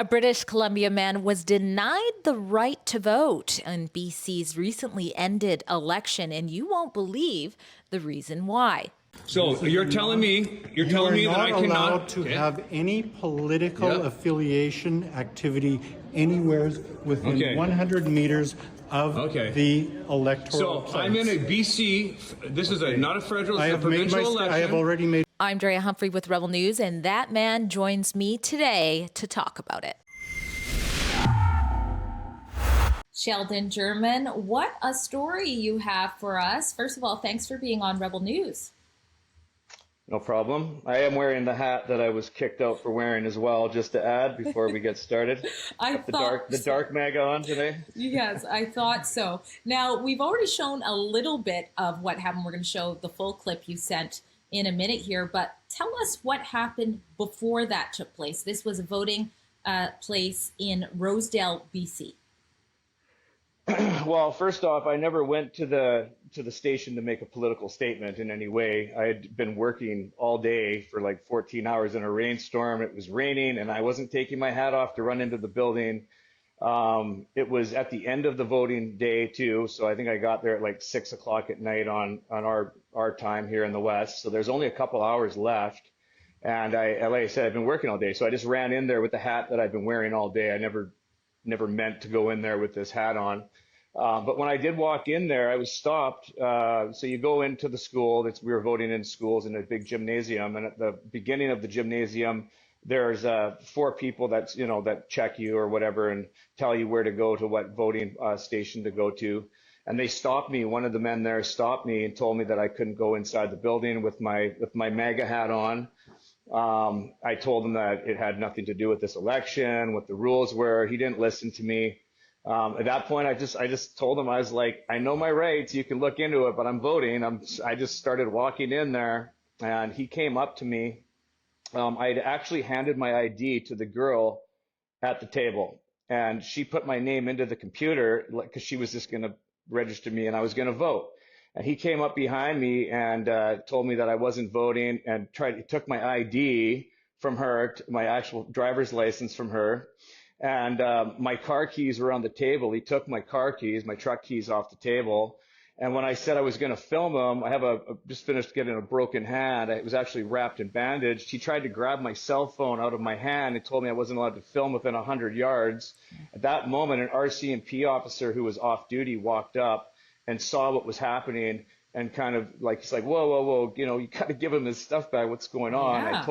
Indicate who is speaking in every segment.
Speaker 1: A British Columbia man was denied the right to vote in BC's recently ended election, and you won't believe the reason why.
Speaker 2: So you're telling me that I cannot
Speaker 3: allowed to have any political affiliation activity anywhere within 100 meters of the electoral place.
Speaker 2: I'm in a BC. This is not a federal, it's a provincial election.
Speaker 3: I have already made.
Speaker 1: I'm Drea Humphrey with Rebel News, and that man joins me today to talk about it. Sheldon German, what a story you have for us. First of all, thanks for being on Rebel News.
Speaker 4: No problem. I am wearing the hat that I was kicked out for wearing as well, just to add before we get started. The dark MAGA on today.
Speaker 1: Yes, I thought so. Now, we've already shown a little bit of what happened. We're going to show the full clip you sent in a minute here, but tell us what happened before that took place. This was a voting place in Rosedale, BC.
Speaker 4: Well, first off, I never went to the station to make a political statement in any way. I had been working all day for like 14 hours in a rainstorm. It was raining, and I wasn't taking my hat off to run into the building. It was at the end of the voting day too, so I think I got there at like 6 o'clock at night on our time here in the West. So there's only a couple hours left, and like I said, I've been working all day, so I just ran in there with the hat that I've been wearing all day. I never meant to go in there with this hat on. But when I did walk in there, I was stopped. So you go into the school. We were voting in schools in a big gymnasium. And at the beginning of the gymnasium, there's 4 people that check you or whatever and tell you where to go to what voting station to go to. And they stopped me. One of the men there stopped me and told me that I couldn't go inside the building with my MAGA hat on. I told him that it had nothing to do with this election, what the rules were. He didn't listen to me. At that point, I just told him, I was like, I know my rights. You can look into it, but I'm voting. I just started walking in there, and he came up to me. I had actually handed my ID to the girl at the table, and she put my name into the computer because she was just going to register me, and I was going to vote. And he came up behind me and told me that I wasn't voting, and took my ID from her, my actual driver's license from her. And my car keys were on the table. He took my car keys, my truck keys off the table. And when I said I was going to film him, I have just finished getting a broken hand. It was actually wrapped and bandaged. He tried to grab my cell phone out of my hand and told me I wasn't allowed to film within 100 yards. At that moment, an RCMP officer who was off duty walked up and saw what was happening and kind of he's like, whoa, you got to give him his stuff back. What's going on?
Speaker 1: Yeah.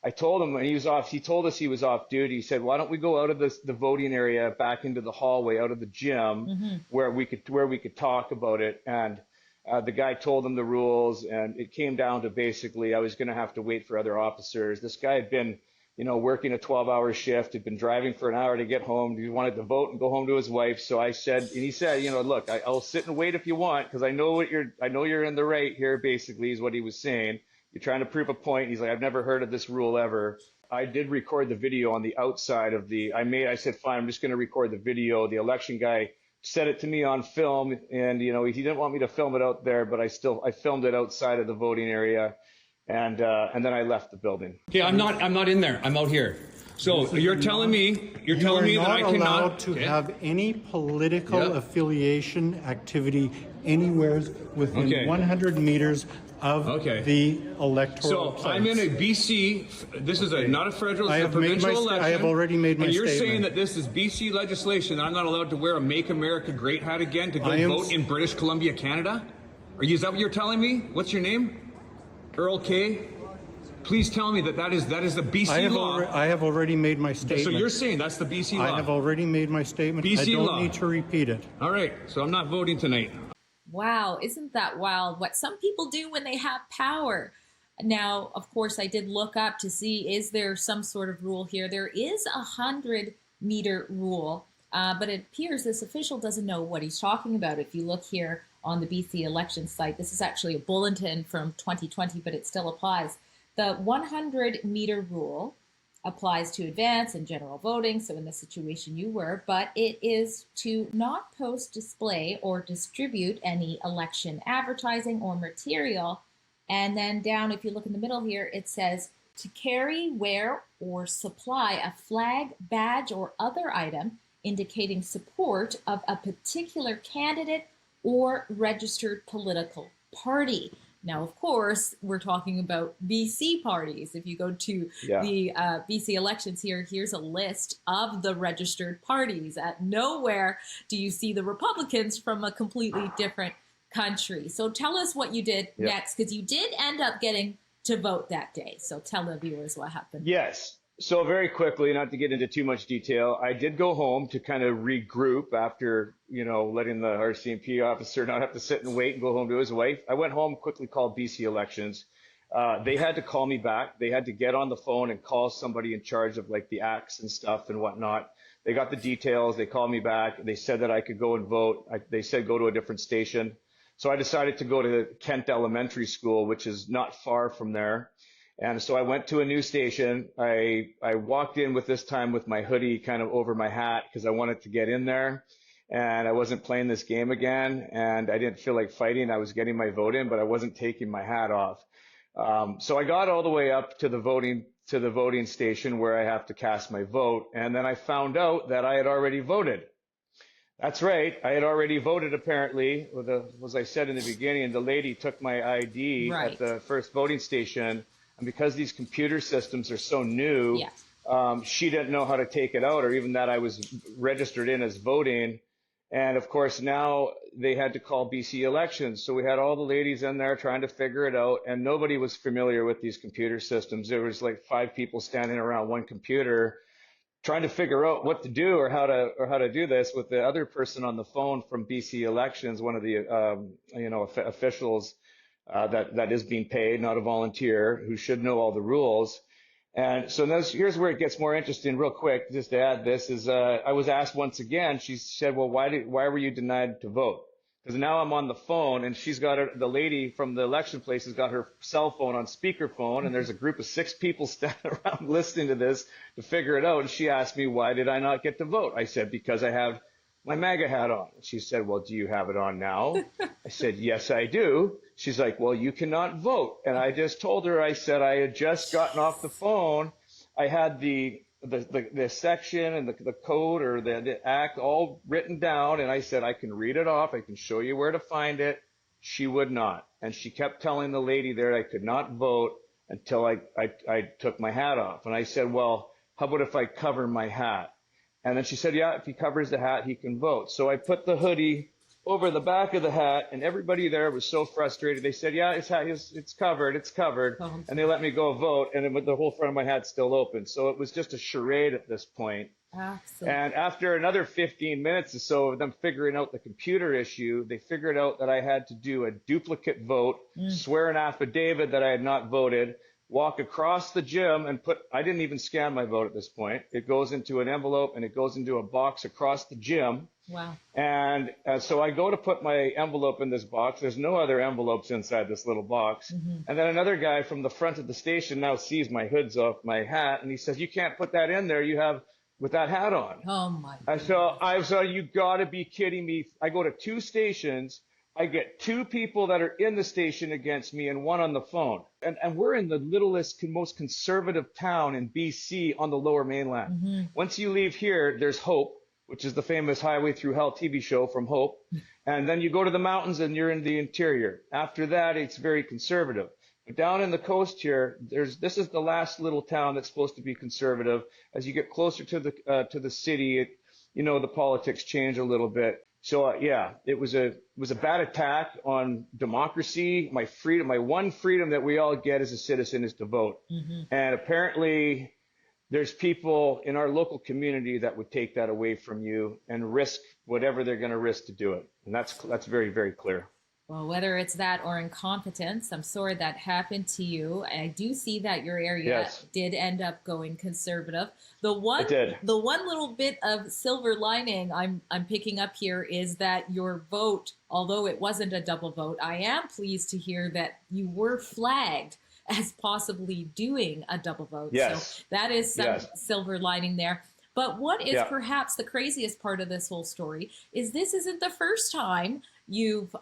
Speaker 4: I told him, and he was off. He told us he was off duty. He said, "Why don't we go out of the voting area back into the hallway, out of the gym, where we could talk about it?" And the guy told him the rules, and it came down to basically I was going to have to wait for other officers. This guy had been, working a 12-hour shift, had been driving for an hour to get home. He wanted to vote and go home to his wife. So I said, and he said, look, I'll sit and wait if you want, because I know you're in the right here. Basically, is what he was saying. You're trying to prove a point. He's like, I've never heard of this rule ever. I did record the video on the outside of I said, fine, I'm just going to record the video. The election guy sent it to me on film, and, he didn't want me to film it out there, but I filmed it outside of the voting area. And then I left the building.
Speaker 2: Okay, I'm not in there. I'm out here. So you're telling me that I cannot
Speaker 3: allowed to have any political affiliation activity anywhere within 100 meters of the electoral place.
Speaker 2: So I'm in a BC. This is not a federal. It's a provincial election.
Speaker 3: I have already made my statement.
Speaker 2: And you're saying that this is BC legislation. That I'm not allowed to wear a "Make America Great" hat again to go vote in British Columbia, Canada? Is that what you're telling me? What's your name? Earl K. Please tell me that is the BC law.
Speaker 3: I have already made my statement.
Speaker 2: So you're saying that's the BC law?
Speaker 3: I have already made my statement.
Speaker 2: BC
Speaker 3: I don't
Speaker 2: law.
Speaker 3: need to repeat it.
Speaker 2: All right. So I'm not voting tonight.
Speaker 1: Wow, isn't that wild? What some people do when they have power. Now, of course, I did look up to see, is there some sort of rule here? There is a 100-meter rule, but it appears this official doesn't know what he's talking about. If you look here on the BC election site, this is actually a bulletin from 2020, but it still applies. The 100-meter rule applies to advance and general voting, so in the situation you were, but it is to not post, display, or distribute any election advertising or material. And then down, if you look in the middle here, it says to carry, wear, or supply a flag, badge, or other item indicating support of a particular candidate or registered political party. Now, of course, we're talking about BC parties. If you go to the BC elections here, here's a list of the registered parties. At nowhere do you see the Republicans from a completely different country. So tell us what you did next, because you did end up getting to vote that day. So tell the viewers what happened.
Speaker 4: Yes. So very quickly, not to get into too much detail, I did go home to kind of regroup after, letting the RCMP officer not have to sit and wait and go home to his wife. I went home, quickly called BC Elections. They had to call me back. They had to get on the phone and call somebody in charge of like the acts and stuff and whatnot. They got the details. They called me back. They said that I could go and vote. They said go to a different station. So I decided to go to Kent Elementary School, which is not far from there. And so I went to a new station. I walked in with this time with my hoodie kind of over my hat because I wanted to get in there. And I wasn't playing this game again. And I didn't feel like fighting. I was getting my vote in, but I wasn't taking my hat off. So I got all the way up to the voting station where I have to cast my vote. And then I found out that I had already voted. That's right. I had already voted, apparently. As I said in the beginning, the lady took my ID at the first voting station. And because these computer systems are so new, she didn't know how to take it out, or even that I was registered in as voting. And of course, now they had to call BC Elections. So we had all the ladies in there trying to figure it out. And nobody was familiar with these computer systems. There was like 5 people standing around one computer trying to figure out what to do or how to do this, with the other person on the phone from BC Elections, one of the officials that is being paid, not a volunteer, who should know all the rules. And so here's where it gets more interesting. Real quick, just to add this is I was asked once again. She said, "Well, why were you denied to vote?" Because now I'm on the phone, and she's got the lady from the election place has got her cell phone on speakerphone, and there's a group of 6 people standing around listening to this to figure it out. And she asked me, why did I not get to vote? I said, because I have my MAGA hat on. She said, well, do you have it on now? I said, yes, I do. She's like, well, you cannot vote. And I just told her, I said, I had just gotten off the phone. I had the section and the code or the act all written down. And I said, I can read it off. I can show you where to find it. She would not. And she kept telling the lady there I could not vote until I took my hat off. And I said, well, how about if I cover my hat? And then she said, yeah, if he covers the hat, he can vote. So I put the hoodie over the back of the hat, and everybody there was so frustrated. They said, yeah, it's covered. And they let me go vote, and the whole front of my hat's still open. So it was just a charade at this point.
Speaker 1: Absolutely.
Speaker 4: And after another 15 minutes or so of them figuring out the computer issue, they figured out that I had to do a duplicate vote, swear an affidavit that I had not voted, walk across the gym and I didn't even scan my vote at this point. It goes into an envelope and it goes into a box across the gym.
Speaker 1: Wow.
Speaker 4: And so I go to put my envelope in this box. There's no other envelopes inside this little box. And then another guy from the front of the station now sees my hood's off my hat, and he says, you can't put that in there. You have with that hat on.
Speaker 1: Oh my God.
Speaker 4: So you gotta be kidding me. I go to 2 stations. I get 2 people that are in the station against me and 1 on the phone. And we're in the littlest, most conservative town in BC on the Lower Mainland. Once you leave here, there's Hope, which is the famous Highway Through Hell TV show from Hope. And then you go to the mountains and you're in the interior. After that, it's very conservative. But down in the coast here, this is the last little town that's supposed to be conservative. As you get closer to the city, the politics change a little bit. So it was a bad attack on democracy. My freedom, my one freedom that we all get as a citizen is to vote. And apparently there's people in our local community that would take that away from you and risk whatever they're going to risk to do it. And that's very, very clear.
Speaker 1: Well, whether it's that or incompetence, I'm sorry that happened to you. I do see that your area did end up going conservative. The one little bit of silver lining I'm picking up here is that your vote, although it wasn't a double vote, I am pleased to hear that you were flagged as possibly doing a double vote.
Speaker 4: Yes.
Speaker 1: So that is some silver lining there. But what is perhaps the craziest part of this whole story is this isn't the first time you've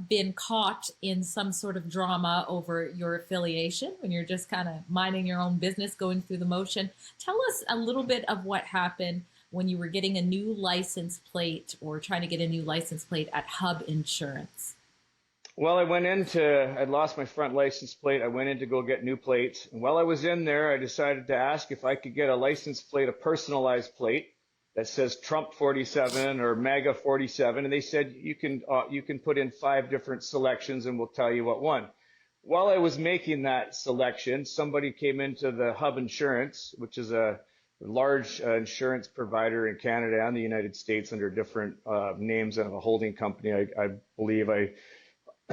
Speaker 1: been caught in some sort of drama over your affiliation when you're just kind of minding your own business, going through the motion. Tell us a little bit of what happened when you were getting a new license plate or trying to get a new license plate at Hub Insurance.
Speaker 4: Well, I'd lost my front license plate. I went in to go get new plates. And while I was in there, I decided to ask if I could get a license plate, a personalized plate that says Trump 47 or MAGA 47. And they said, you can put in 5 different selections and we'll tell you what one. While I was making that selection, somebody came into the Hub Insurance, which is a large insurance provider in Canada and the United States under different names and a holding company. I believe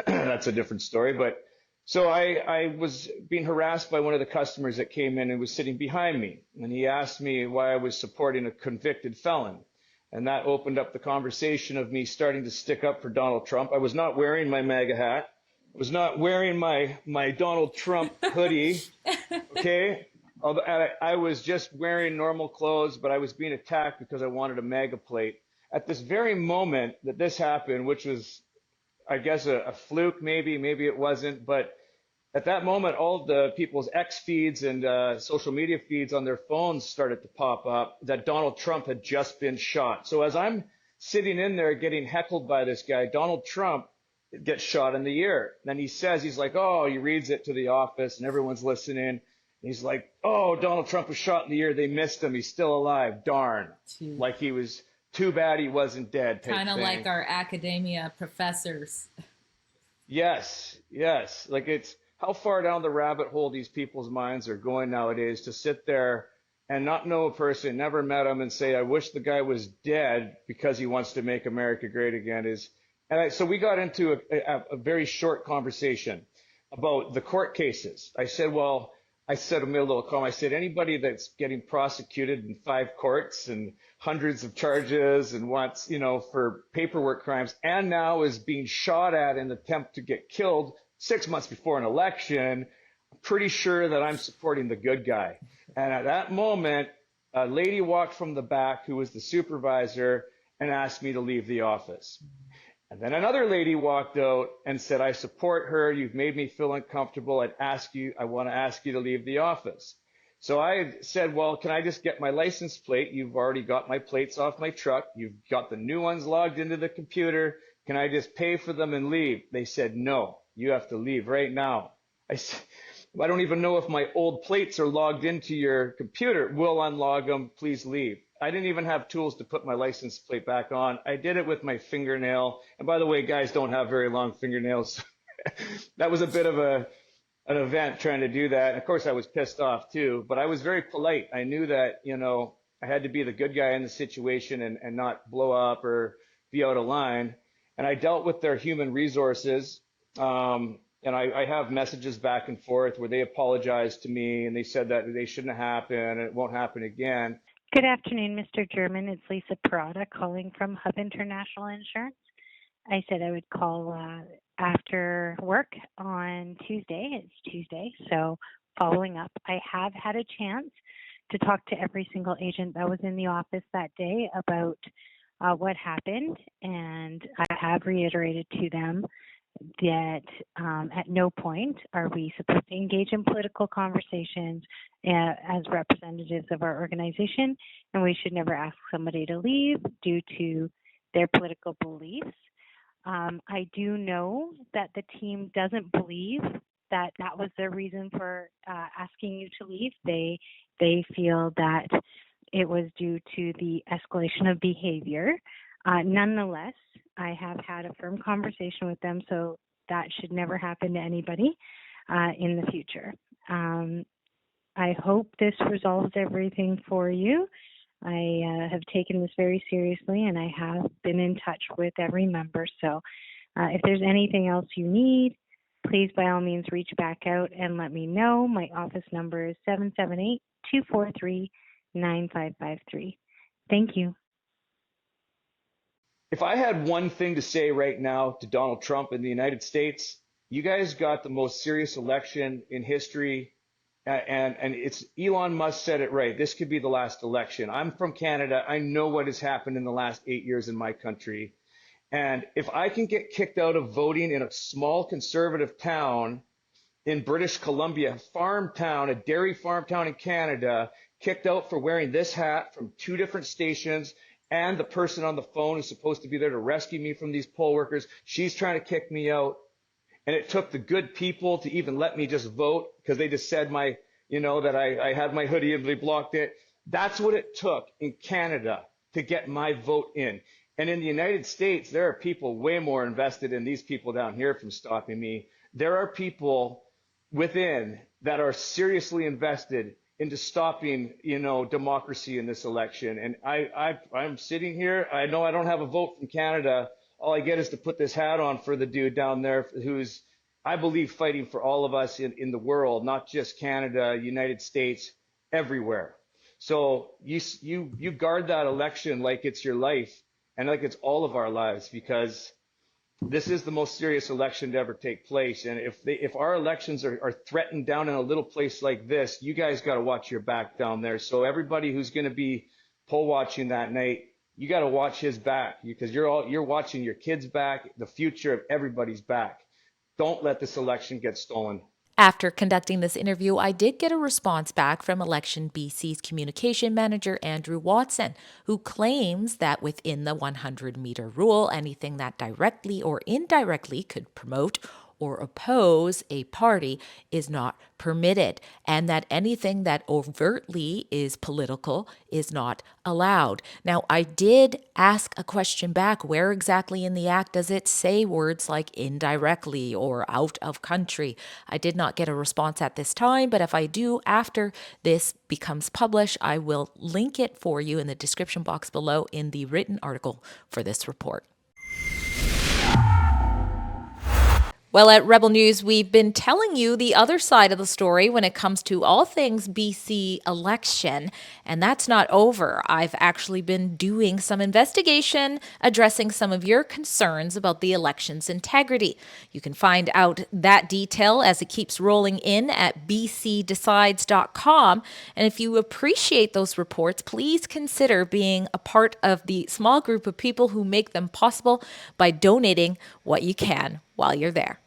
Speaker 4: that's a different story. But so I was being harassed by one of the customers that came in and was sitting behind me. And he asked me why I was supporting a convicted felon. And that opened up the conversation of me starting to stick up for Donald Trump. I was not wearing my MAGA hat. I was not wearing my Donald Trump hoodie. Okay. I was just wearing normal clothes, but I was being attacked because I wanted a MAGA plate. At this very moment that this happened, which was, I guess, a fluke, maybe it wasn't. But at that moment, all the people's X feeds and social media feeds on their phones started to pop up that Donald Trump had just been shot. So as I'm sitting in there getting heckled by this guy, Donald Trump gets shot in the ear. Then he's like, oh, he reads it to the office and everyone's listening. He's like, oh, Donald Trump was shot in the ear. They missed him. He's still alive. Darn. Like he was too bad he wasn't dead.
Speaker 1: Kind of like our academia professors.
Speaker 4: Yes, yes. Like it's how far down the rabbit hole these people's minds are going nowadays to sit there and not know a person, never met him, and say, I wish the guy was dead because he wants to make America great again. So we got into a very short conversation about the court cases. I said, I made a little comment. I said, anybody that's getting prosecuted in 5 courts and hundreds of charges and wants, for paperwork crimes, and now is being shot at in an attempt to get killed 6 months before an election, I'm pretty sure that I'm supporting the good guy. And at that moment, a lady walked from the back who was the supervisor and asked me to leave the office. And then another lady walked out and said, I support her. You've made me feel uncomfortable. I want to ask you to leave the office. So I said, well, can I just get my license plate? You've already got my plates off my truck. You've got the new ones logged into the computer. Can I just pay for them and leave? They said, no, you have to leave right now. I said, I don't even know if my old plates are logged into your computer. We'll unlog them. Please leave. I didn't even have tools to put my license plate back on. I did it with my fingernail. And by the way, guys don't have very long fingernails. That was a bit of an event trying to do that. And of course, I was pissed off too, but I was very polite. I knew that, I had to be the good guy in the situation and not blow up or be out of line. And I dealt with their human resources. And I have messages back and forth where they apologized to me and they said that they shouldn't have happened and it won't happen again.
Speaker 5: Good afternoon, Mr. German. It's Lisa Parada calling from Hub International Insurance. I said I would call after work on Tuesday. It's Tuesday, so following up. I have had a chance to talk to every single agent that was in the office that day about what happened, and I have reiterated to them that at no point are we supposed to engage in political conversations as representatives of our organization, and we should never ask somebody to leave due to their political beliefs. I do know that the team doesn't believe that that was their reason for asking you to leave. They feel that it was due to the escalation of behavior. Nonetheless, I have had a firm conversation with them, so that should never happen to anybody in the future. I hope this resolves everything for you. I have taken this very seriously, and I have been in touch with every member. So if there's anything else you need, please, by all means, reach back out and let me know. My office number is 778-243-9553. Thank you.
Speaker 4: If I had one thing to say right now to Donald Trump in the United States, you guys got the most serious election in history. And it's Elon Musk said it right. This could be the last election. I'm from Canada. I know what has happened in the last 8 years in my country. And if I can get kicked out of voting in a small conservative town in British Columbia, farm town, a dairy farm town in Canada, kicked out for wearing this hat from 2 different stations, and the person on the phone is supposed to be there to rescue me from these poll workers, she's trying to kick me out. And it took the good people to even let me just vote because they just said that I had my hoodie and they blocked it. That's what it took in Canada to get my vote in. And in the United States, there are people way more invested in these people down here from stopping me. There are people within that are seriously invested into stopping, democracy in this election. And I'm sitting here. I know I don't have a vote from Canada. All I get is to put this hat on for the dude down there who's, I believe, fighting for all of us in the world, not just Canada, United States, everywhere. So you guard that election like it's your life and like it's all of our lives, because this is the most serious election to ever take place. And if our elections are threatened down in a little place like this, you guys got to watch your back down there. So everybody who's going to be poll watching that night, you got to watch his back, because you're watching your kids' back, the future of everybody's back. Don't let this election get stolen.
Speaker 6: After conducting this interview, I did get a response back from Election BC's communication manager, Andrew Watson, who claims that within the 100-meter rule, anything that directly or indirectly could promote or oppose a party is not permitted, and that anything that overtly is political is not allowed. Now, I did ask a question back: where exactly in the act does it say words like indirectly or out of country? I did not get a response at this time, but if I do after this becomes published, I will link it for you in the description box below in the written article for this report. Well, at Rebel News, we've been telling you the other side of the story when it comes to all things BC election, and that's not over. I've actually been doing some investigation addressing some of your concerns about the election's integrity. You can find out that detail as it keeps rolling in at bcdecides.com. And if you appreciate those reports, please consider being a part of the small group of people who make them possible by donating what you can while you're there.